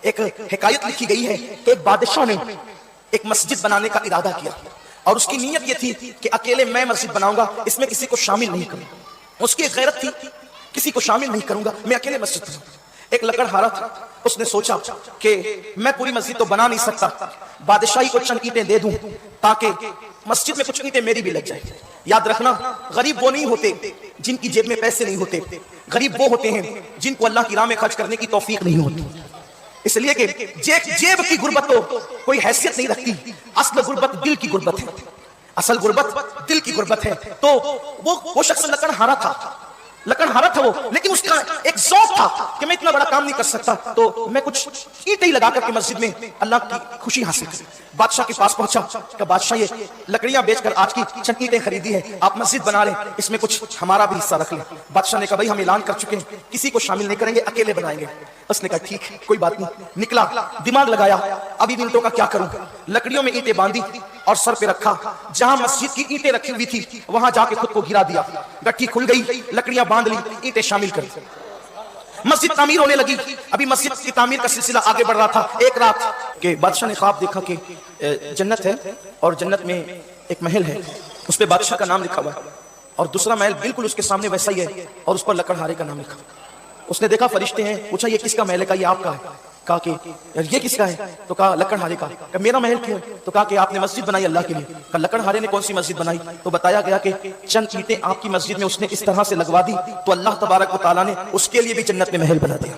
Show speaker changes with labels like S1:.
S1: ایک حکایت لکھی گئی ہے کہ ایک بادشاہ نے ایک مسجد بنانے کا ارادہ کیا اور اس کی نیت یہ تھی کہ اکیلے میں مسجد بناؤں گا، اس میں کسی کو شامل نہیں کروں گا۔ اس کی ایک غیرت تھی، کسی کو شامل نہیں کروں گا، میں اکیلے مسجد بناؤں گا۔ ایک لکڑہارا تھا، اس نے سوچا کہ میں پوری مسجد تو بنا نہیں سکتا، بادشاہی کو چند اینٹیں دے دوں تاکہ مسجد میں کچھ اینٹیں میری بھی لگ جائیں۔ یاد رکھنا، غریب وہ نہیں ہوتے جن کی جیب میں پیسے نہیں ہوتے، غریب وہ ہوتے ہیں جن کو اللہ کی راہ میں خرچ کرنے کی توفیق نہیں ہوتی۔ اس لیے کہ جیب کی غربت تو کوئی حیثیت نہیں رکھتی، اصل غربت دل کی غربت ہے، اصل غربت دل کی غربت ہے۔ تو وہ شخص لکڑہارا تھا، لکڑہارا تھا وہ، لیکن اس کا ایک ذوق تھا کہ میں اتنا بڑا کام نہیں کر سکتا، تو میں کچھ اینٹیں لگا کر کے مسجد میں اللہ کی خوشی حاصل کروں۔ بادشاہ کے پاس پہنچا کہ بادشاہ یہ لکڑیاں بیچ کر آج کی چند اینٹیں خریدی ہے، آپ مسجد بنا لیں، اس میں کچھ ہمارا بھی حصہ رکھ لیں۔ بادشاہ نے کہا بھائی ہم اعلان کر چکے ہیں، کسی کو شامل نہیں کریں گے، اکیلے بنائیں گے۔ اس نے کہا ٹھیک کوئی بات نہیں۔ نکلا، دماغ لگایا، ابھی اینٹوں کا کیا کروں، لکڑیوں میں اینٹیں باندھی اور سر پہ رکھا، جہاں مسجد کی اینٹیں رکھی ہوئی تھی وہاں جا کے خود کو گرا دیا، گٹھی کھل گئی، لکڑیاں باندھ لی، اینٹیں شامل کر دی، مسجد تعمیر ہونے لگی۔ ابھی مسجد کی تعمیر کا سلسلہ آگے بڑھ رہا تھا۔ ایک رات کہ بادشاہ نے خواب دیکھا کہ جنت ہے اور جنت میں ایک محل ہے، اس پہ بادشاہ کا نام لکھا ہوا ہے، اور دوسرا محل بالکل اس کے سامنے ویسا ہی ہے اور اس پر لکڑہارے کا نام لکھا۔ اس نے دیکھا فرشتے ہیں، پوچھا یہ کس کا محل ہے؟ کہا یہ آپ کا ہے۔ کہا کہ یہ کس کا ہے؟ تو کہا لکڑہارے کا۔ کہا میرا محل کیوں ہے؟ تو کہا کہ آپ نے مسجد بنائی اللہ کے لیے۔ کہا لکڑہارے نے کون سی مسجد بنائی؟ تو بتایا گیا کہ چند اینٹیں آپ کی مسجد میں اس نے اس طرح سے لگوا دی تو اللہ تبارک و تعالیٰ نے اس کے لیے بھی جنت میں محل بنا دیا۔